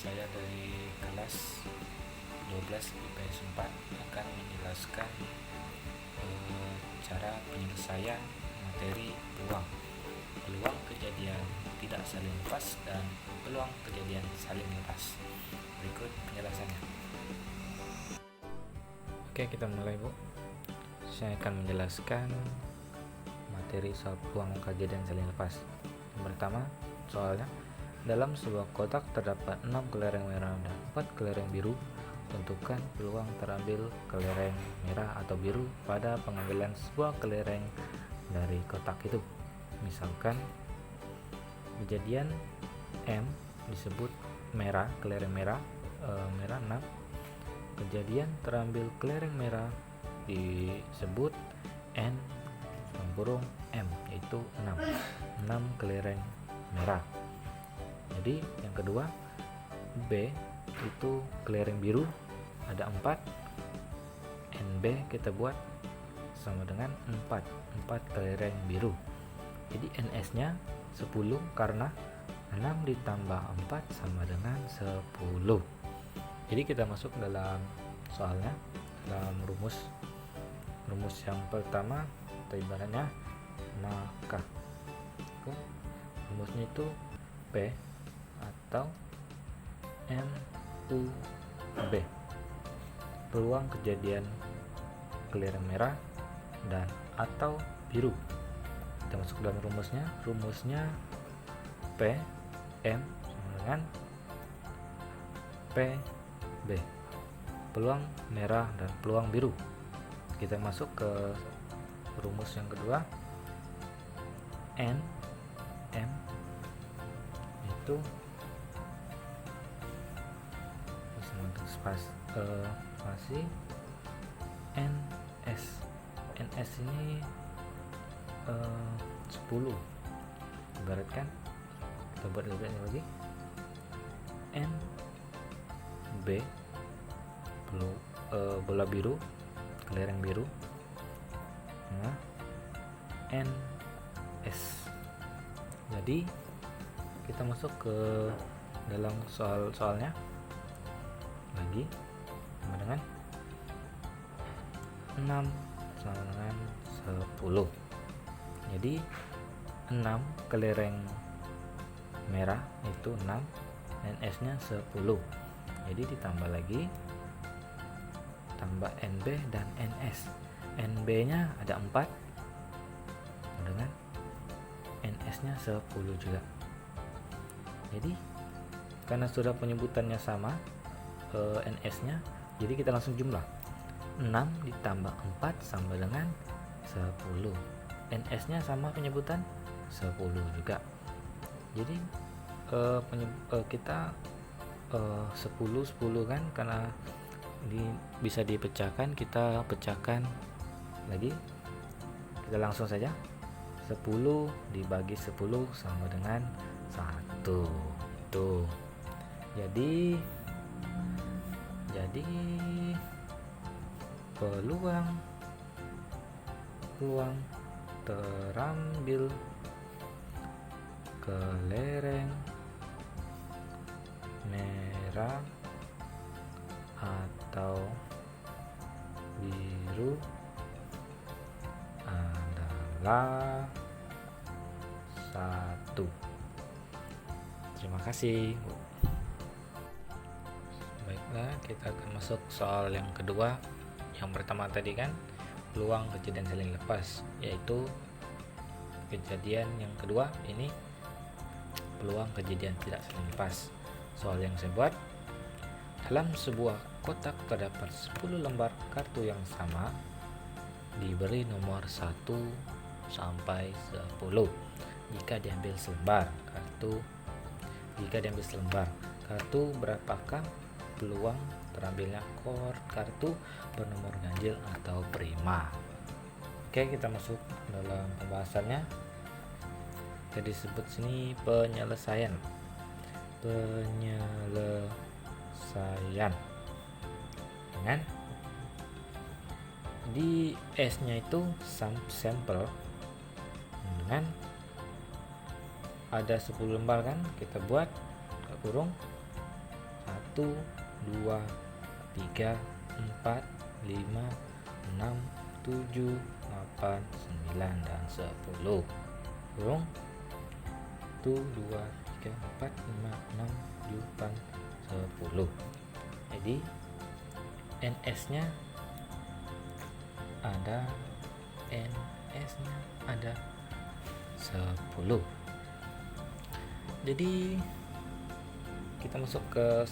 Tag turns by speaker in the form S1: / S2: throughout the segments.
S1: Saya dari kelas 12 IPS 4 akan menjelaskan cara penyelesaian materi peluang kejadian tidak saling lepas dan peluang kejadian saling lepas. Berikut penjelasannya. Oke, kita mulai, Bu. Saya akan menjelaskan materi soal peluang kejadian saling lepas. Yang pertama, soalnya dalam sebuah kotak terdapat 6 kelereng merah dan 4 kelereng biru. Tentukan peluang terambil kelereng merah atau biru pada pengambilan sebuah kelereng dari kotak itu. Misalkan kejadian M disebut merah, kelereng merah, merah 6. Kejadian terambil kelereng merah disebut N M, yaitu 6 kelereng merah. Jadi yang kedua, B itu kelereng biru ada 4, NB kita buat sama dengan 4 kelereng biru. Jadi NS nya 10 karena 6 ditambah 4 sama dengan 10. Jadi kita masuk dalam soalnya, dalam rumus yang pertama atau ibaratnya maka rumusnya itu P atau MUB, peluang kejadian kelereng merah dan atau biru. Kita masuk dalam rumusnya P M sama dengan PB, peluang merah dan peluang biru. Kita masuk ke rumus yang kedua, N M itu spasi NS ini 10. Ibaratkan kita buat lagi NB bola biru, kelereng biru, nah, NS. Jadi kita masuk ke dalam soalnya lagi sama dengan 6 sama dengan 10. Jadi 6 kelereng merah itu 6, NS nya 10. Jadi ditambah lagi, tambah NB dan NS. NB nya ada 4 dengan NS nya 10 juga. Jadi karena sudah penyebutannya sama, NS nya, jadi kita langsung jumlah 6 ditambah 4 sama dengan 10. NS nya sama penyebutan 10 juga. Jadi kita 10 kan, karena ini bisa dipecahkan, kita pecahkan lagi. Kita langsung saja, 10 dibagi 10 sama dengan 1. Itu jadi peluang terambil kelereng merah atau biru adalah 1. Terima kasih. Baiklah, kita akan masuk soal yang kedua. Yang pertama tadi kan peluang kejadian saling lepas, yaitu kejadian yang kedua ini peluang kejadian tidak saling lepas. Soal yang saya buat, dalam sebuah kotak terdapat 10 lembar kartu yang sama, diberi nomor 1 sampai 10. Jika diambil selembar kartu, berapakah peluang terambilnya kartu bernomor ganjil atau prima? Oke, kita masuk dalam pembahasannya. Jadi disebut sini penyelesaian. Dengan di S-nya itu sampel dengan ada 10 lembar kan, kita buat kurung 2, 3, 4, 5, 6, 7, 8, 9, dan 10. Kurung 1, 2, 3, 4, 5, 6, 7, 8, 10. Jadi NS-nya ada 10. Jadi kita masuk ke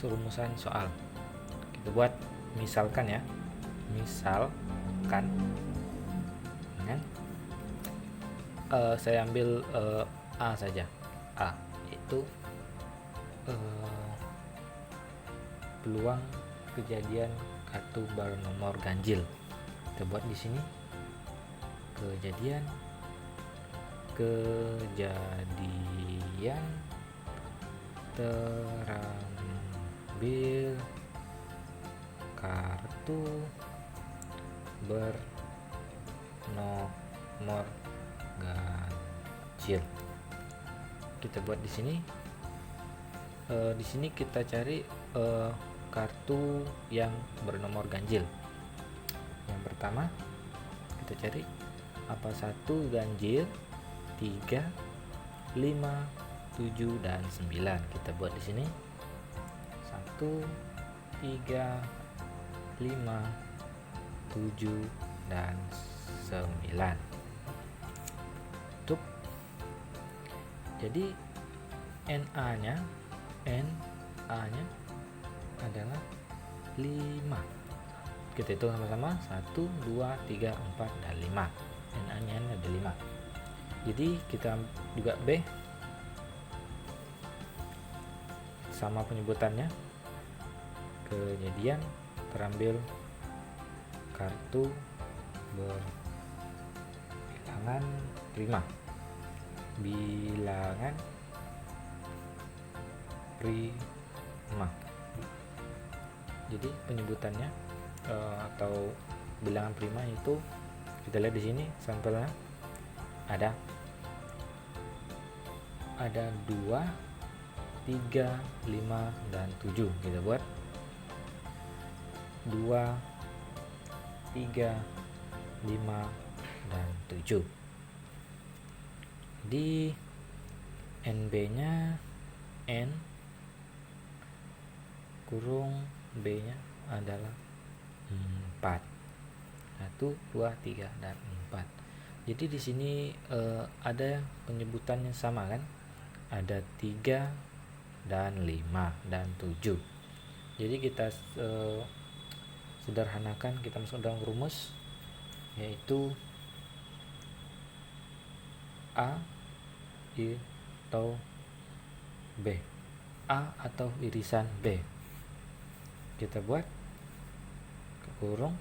S1: rumusan soal. Kita buat misalkan ya. Misalkan saya ambil A saja. A itu peluang kejadian kartu bernomor ganjil. Kita buat di sini kejadian terambil kartu bernomor ganjil. Kita buat di sini. Di sini kita cari kartu yang bernomor ganjil. Yang pertama kita cari apa 1 ganjil, 3, 5, 7, dan 9. Kita buat di sini 1, 3, 5, 7, dan 9. Tutup. Jadi NA-nya adalah 5. Kita hitung sama-sama 1, 2, 3, 4, dan 5. NA-nya ada 5. Jadi kita juga B sama penyebutannya, kejadian terambil kartu berbilangan prima. Bilangan prima. Jadi penyebutannya atau bilangan prima itu kita lihat di sini sampelnya ada 2, 3, 5, dan 7. Kita buat 2, 3, 5, dan 7. Jadi NB-nya N kurung B-nya adalah 4. 1, 2, 3, dan 4. Jadi di sini ada penyebutannya sama kan? Ada 3 dan 5 dan 7. Jadi kita sederhanakan, kita masuk dalam rumus, yaitu A atau B. A atau irisan B. Kita buat kurung,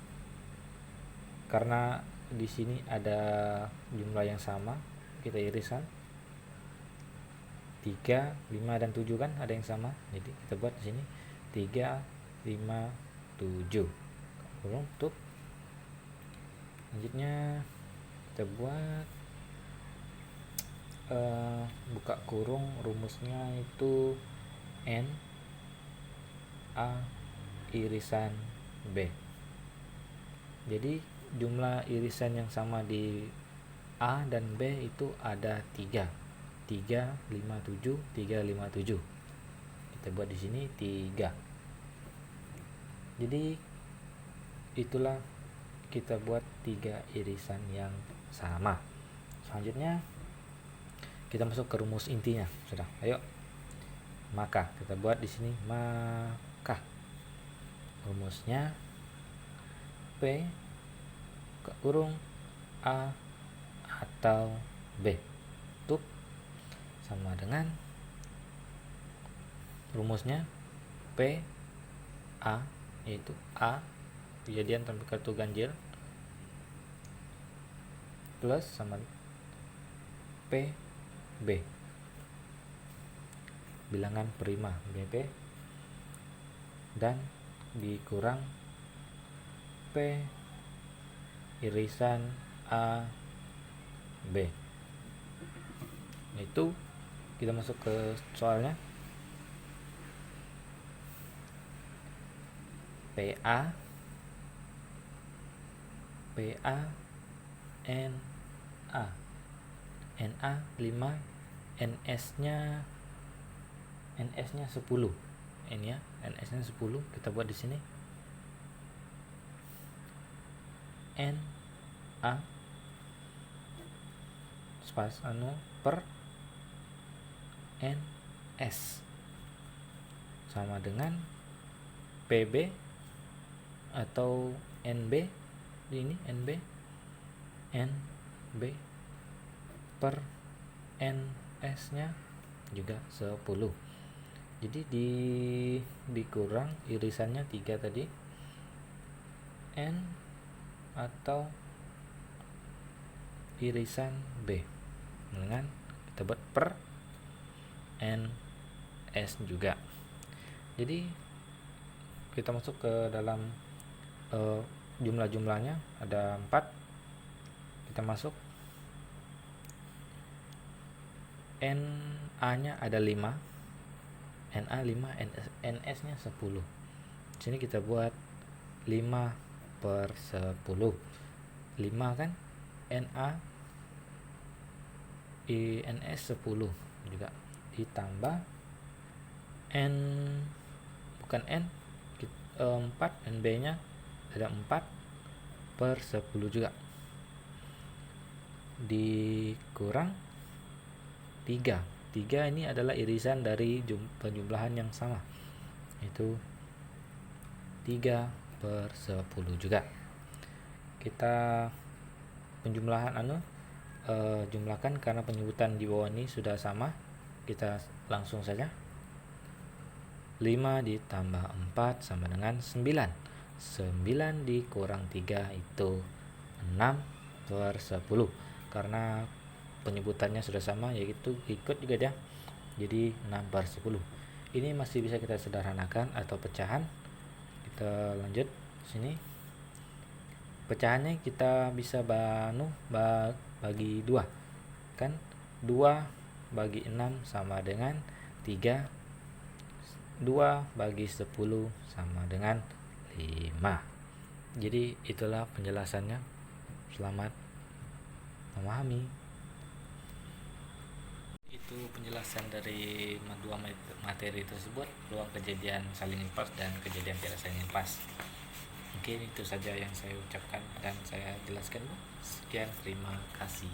S1: karena di sini ada jumlah yang sama, kita irisan 3, 5, dan 7 kan ada yang sama. Jadi kita buat di sini 3, 5, 7. Kurung tutup. Selanjutnya kita buat buka kurung, rumusnya itu N A irisan B. Jadi jumlah irisan yang sama di A dan B itu ada 3, 5, 7, 3, 5, 7. Kita buat di sini 3. Jadi itulah kita buat 3 irisan yang sama. Selanjutnya kita masuk ke rumus intinya. Sudah, ayo. Maka kita buat di sini maka rumusnya P kurung A atau B. Tutup. Sama dengan rumusnya P A, yaitu A kejadian terambil kartu ganjil, plus sama P B bilangan prima BP, dan dikurang P irisan A B. Itu kita masuk ke soalnya. PA NA 5, NS-nya 10. Ini ya, NS-nya 10 kita buat di sini. NA per NS sama dengan PB atau NB. Ini NB per NS-nya juga 10. Jadi dikurang irisannya 3 tadi, N atau irisan B dengan kita buat per NS juga. Jadi kita masuk ke dalam jumlah-jumlahnya ada 4. Kita masuk NA-nya ada 5, NA 5, NS-nya 10. Sini kita buat 5 per 10. 5 kan, NA NS 10 juga ditambah N, bukan N, 4, NB-nya ada 4 per 10 juga, dikurang 3 ini adalah irisan dari penjumlahan yang sama, itu 3 per 10 juga. Kita penjumlahan jumlahkan karena penyebutan di bawah ini sudah sama, kita langsung saja. 5 ditambah 4 sama dengan 9. 9 dikurang 3 itu 6 per 10. Karena penyebutannya sudah sama, yaitu ikut juga dia. Jadi 6 per 10. Ini masih bisa kita sederhanakan atau pecahan. Kita lanjut sini. Pecahannya kita bisa bagi 2. Kan 2 bagi 6 sama dengan 3. 2 bagi 10 sama dengan 5. Jadi itulah penjelasannya. Selamat memahami. Itu penjelasan dari dua materi tersebut, peluang kejadian saling impas dan kejadian tidak saling impas. Mungkin itu saja yang saya ucapkan dan saya jelaskan. Sekian, terima kasih.